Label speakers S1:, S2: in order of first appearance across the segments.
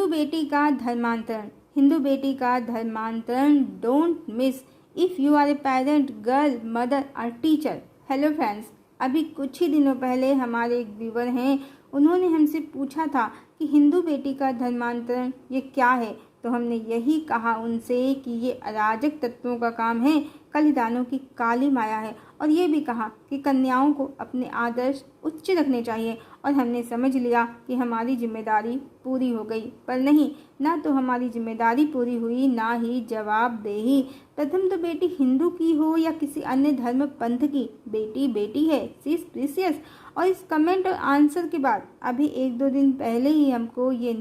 S1: बेटी का धर्मांतरण। हिंदू बेटी का धर्मांतरण don't miss if you are a parent, girl, mother और टीचर। हेलो फ्रेंड्स, अभी कुछ ही दिनों पहले हमारे एक व्यूवर हैं, उन्होंने हमसे पूछा था कि हिंदू बेटी का धर्मांतरण ये क्या है। तो हमने यही कहा उनसे कि ये अराजक तत्वों का काम है, कलिदानों की काली माया है, और ये भी कहा कि कन्याओं को अपने आदर्श उच्च रखने चाहिए। और हमने समझ लिया कि हमारी जिम्मेदारी पूरी हो गई, पर नहीं, ना तो हमारी जिम्मेदारी पूरी हुई, ना ही जवाबदेही। प्रथम तो बेटी हिंदू की हो या किसी अन्य धर्म पंथ की, बेटी बेटी है, शी इज प्रीसियस। और इस कमेंट और आंसर के बाद अभी 1-2 दिन पहले ही हमको ये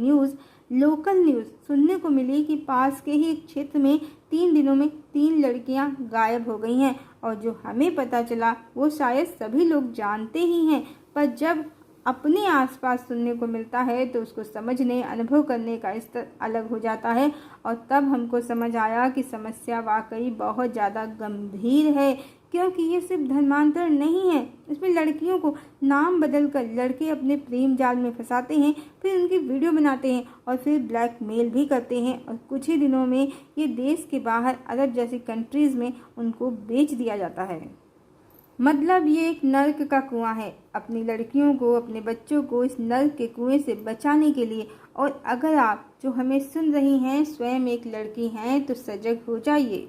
S1: लोकल न्यूज़ सुनने को मिली कि पास के ही एक क्षेत्र में 3 दिनों में 3 लड़कियां गायब हो गई हैं। और जो हमें पता चला वो शायद सभी लोग जानते ही हैं, पर जब अपने आसपास सुनने को मिलता है तो उसको समझने, अनुभव करने का स्तर अलग हो जाता है। और तब हमको समझ आया कि समस्या वाकई बहुत ज़्यादा गंभीर है, क्योंकि ये सिर्फ धर्मांतरण नहीं है, इसमें लड़कियों को नाम बदलकर लड़के अपने प्रेम जाल में फंसाते हैं, फिर उनकी वीडियो बनाते हैं और फिर ब्लैकमेल भी करते हैं। और कुछ ही दिनों में ये देश के बाहर अरब जैसी कंट्रीज़ में उनको बेच दिया जाता है। मतलब ये एक नर्क का कुआं है। अपनी लड़कियों को, अपने बच्चों को इस नर्क के कुएं से बचाने के लिए, और अगर आप जो हमें सुन रही हैं स्वयं एक लड़की हैं, तो सजग हो जाइए।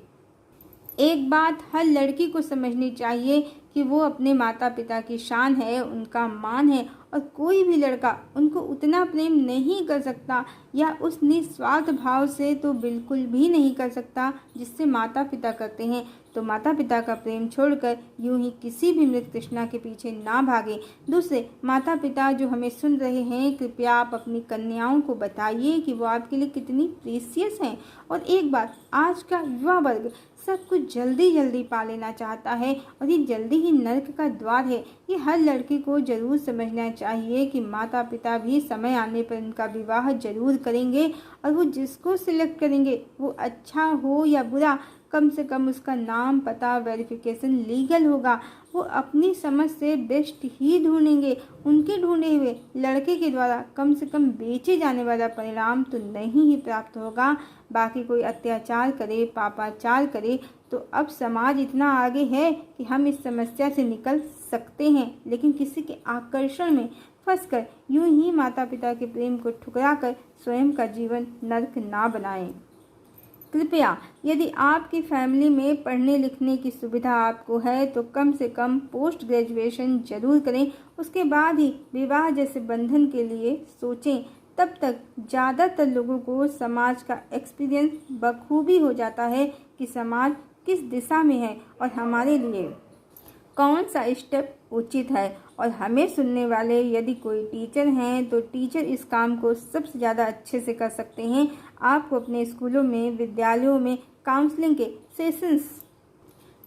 S1: एक बात हर लड़की को समझनी चाहिए कि वो अपने माता पिता की शान है, उनका मान है, और कोई भी लड़का उनको उतना प्रेम नहीं कर सकता या उस निस्वार्थ भाव से तो बिल्कुल भी नहीं कर सकता जिससे माता पिता करते हैं। तो माता पिता का प्रेम छोड़कर यूं ही किसी भी मृत तृष्णा के पीछे ना भागे। दूसरे माता पिता जो हमें सुन रहे हैं, कृपया आप अपनी कन्याओं को बताइए कि वो आपके लिए कितनी प्रीसियस हैं। और एक बात, आज का युवा वर्ग सब कुछ जल्दी जल्दी पा लेना चाहता है, और ये जल्दी ही नर्क का द्वार है। ये हर लड़की को जरूर समझना चाहिए कि माता पिता भी समय आने पर उनका विवाह जरूर करेंगे, और वो जिसको सिलेक्ट करेंगे वो अच्छा हो या बुरा, कम से कम उसका नाम, पता, वेरिफिकेशन लीगल होगा। वो अपनी समझ से बेस्ट ही ढूंढेंगे। उनके ढूंढे हुए लड़के के द्वारा कम से कम बेचे जाने वाला परिणाम तो नहीं ही प्राप्त होगा। बाकी कोई अत्याचार करे, पापाचार करे, तो अब समाज इतना आगे है कि हम इस समस्या से निकल सकते हैं, लेकिन किसी के आकर्षण में फंसकर यूं ही माता पिता के प्रेम को ठुकराकर स्वयं का जीवन नर्क ना बनाएं। कृपया, यदि आपकी फैमिली में पढ़ने लिखने की सुविधा आपको है तो कम से कम पोस्ट ग्रेजुएशन जरूर करें, उसके बाद ही विवाह जैसे बंधन के लिए सोचें। तब तक ज़्यादातर लोगों को समाज का एक्सपीरियंस बखूबी हो जाता है कि समाज किस दिशा में है और हमारे लिए कौन सा स्टेप उचित है। और हमें सुनने वाले यदि कोई टीचर हैं तो टीचर इस काम को सबसे ज़्यादा अच्छे से कर सकते हैं। आपको अपने स्कूलों में, विद्यालयों में काउंसलिंग के सेशंस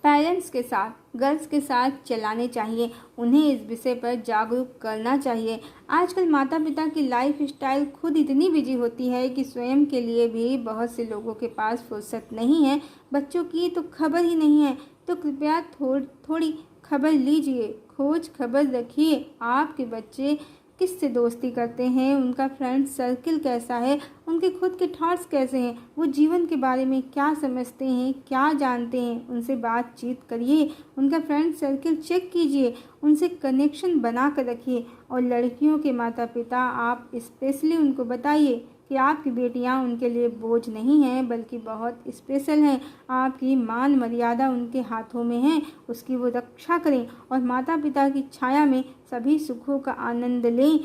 S1: पेरेंट्स के साथ, गर्ल्स के साथ चलाने चाहिए। उन्हें इस विषय पर जागरूक करना चाहिए। आजकल माता पिता की लाइफ स्टाइल खुद इतनी बिजी होती है कि स्वयं के लिए भी बहुत से लोगों के पास फुर्सत नहीं है। बच्चों की तो खबर ही नहीं है। तो कृपया थोड़ी खबर लीजिए, खोज खबर रखिए। आपके बच्चे किससे दोस्ती करते हैं, उनका फ्रेंड सर्किल कैसा है, उनके खुद के थॉट्स कैसे हैं, वो जीवन के बारे में क्या समझते हैं, क्या जानते हैं, उनसे बातचीत करिए, उनका फ्रेंड सर्किल चेक कीजिए, उनसे कनेक्शन बना कर रखिए। और लड़कियों के माता पिता, आप स्पेशली उनको बताइए कि आपकी बेटियां उनके लिए बोझ नहीं हैं, बल्कि बहुत स्पेशल हैं। आपकी मान मर्यादा उनके हाथों में है, उसकी वो रक्षा करें और माता पिता की छाया में सभी सुखों का आनंद लें।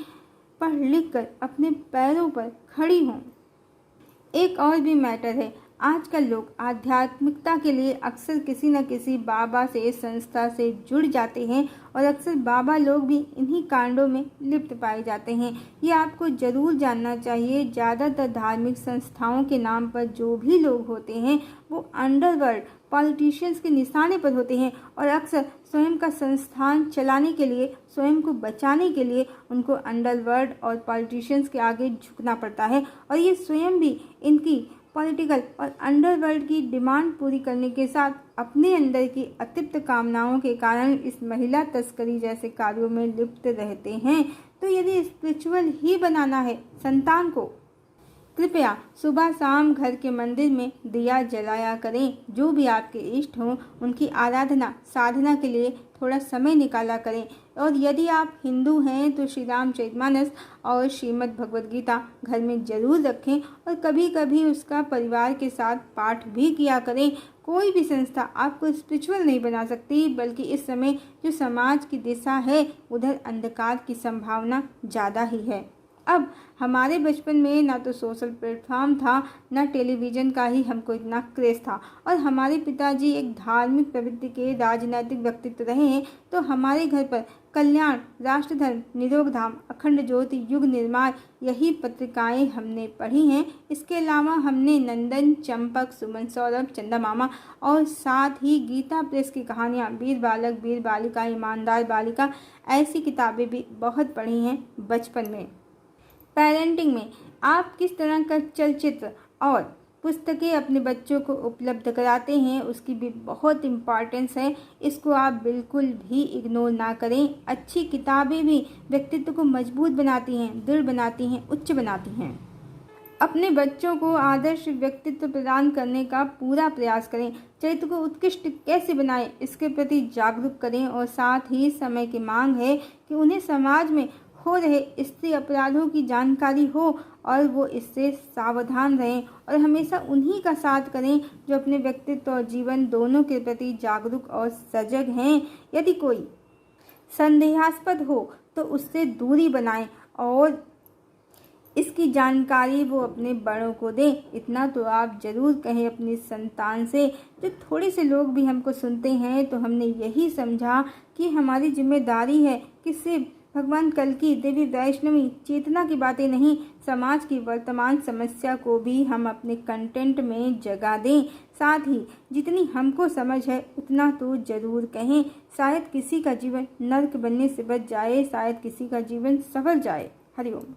S1: पढ़ लिख कर अपने पैरों पर खड़ी हों। एक और भी मैटर है, आजकल लोग आध्यात्मिकता के लिए अक्सर किसी न किसी बाबा से, संस्था से जुड़ जाते हैं, और अक्सर बाबा लोग भी इन्हीं कांडों में लिप्त पाए जाते हैं। ये आपको जरूर जानना चाहिए। ज़्यादातर धार्मिक संस्थाओं के नाम पर जो भी लोग होते हैं वो अंडरवर्ल्ड पॉलिटिशियंस के निशाने पर होते हैं, और अक्सर स्वयं का संस्थान चलाने के लिए, स्वयं को बचाने के लिए उनको अंडरवर्ल्ड और पॉलिटिशियंस के आगे झुकना पड़ता है। और ये स्वयं भी इनकी पॉलिटिकल और अंडरवर्ल्ड की डिमांड पूरी करने के साथ अपने अंदर की अतिप्त कामनाओं के कारण इस महिला तस्करी जैसे कार्यों में लिप्त रहते हैं। तो यदि स्पिरिचुअल ही बनाना है संतान को, कृपया सुबह शाम घर के मंदिर में दिया जलाया करें। जो भी आपके इष्ट हों उनकी आराधना साधना के लिए थोड़ा समय निकाला करें। और यदि आप हिंदू हैं तो श्री रामचरितमानस और श्रीमद् भगवद गीता घर में ज़रूर रखें और कभी कभी उसका परिवार के साथ पाठ भी किया करें। कोई भी संस्था आपको स्पिरिचुअल नहीं बना सकती, बल्कि इस समय जो समाज की दिशा है उधर अंधकार की संभावना ज़्यादा ही है। अब हमारे बचपन में ना तो सोशल प्लेटफॉर्म था, ना टेलीविज़न का ही हमको इतना क्रेज़ था, और हमारे पिताजी एक धार्मिक प्रवृत्ति के राजनैतिक व्यक्तित्व रहे हैं। तो हमारे घर पर कल्याण, राष्ट्रधर्म, निरोग धाम, अखंड ज्योति, युग निर्माण यही पत्रिकाएं हमने पढ़ी हैं। इसके अलावा हमने नंदन, चंपक, सुमन, सौरभ, चंदा मामा और साथ ही गीता प्रेस की कहानियाँ, वीर बालक, वीर बालिका, ईमानदार बालिका, ऐसी किताबें भी बहुत पढ़ी हैं बचपन में। पेरेंटिंग में आप किस तरह का चलचित्र और पुस्तकें अपने बच्चों को उपलब्ध कराते हैं उसकी भी बहुत इम्पॉर्टेंस है। इसको आप बिल्कुल भी इग्नोर ना करें। अच्छी किताबें भी व्यक्तित्व को मजबूत बनाती हैं, दृढ़ बनाती हैं, उच्च बनाती हैं। अपने बच्चों को आदर्श व्यक्तित्व प्रदान करने का पूरा प्रयास करें। चरित्र को उत्कृष्ट कैसे बनाएं इसके प्रति जागरूक करें। और साथ ही समय की मांग है कि उन्हें समाज में हो रहे स्त्री अपराधों की जानकारी हो और वो इससे सावधान रहें, और हमेशा उन्हीं का साथ करें जो अपने व्यक्तित्व और जीवन दोनों के प्रति जागरूक और सजग हैं। यदि कोई संदेहास्पद हो तो उससे दूरी बनाएं और इसकी जानकारी वो अपने बड़ों को दें। इतना तो आप ज़रूर कहें अपनी संतान से। जो थोड़े से लोग भी हमको सुनते हैं तो हमने यही समझा कि हमारी जिम्मेदारी है कि सिर्फ भगवान कल की देवी वैष्णवी चेतना की बातें नहीं, समाज की वर्तमान समस्या को भी हम अपने कंटेंट में जगह दें। साथ ही जितनी हमको समझ है उतना तो ज़रूर कहें। शायद किसी का जीवन नर्क बनने से बच जाए, शायद किसी का जीवन सफल जाए। हरिओम।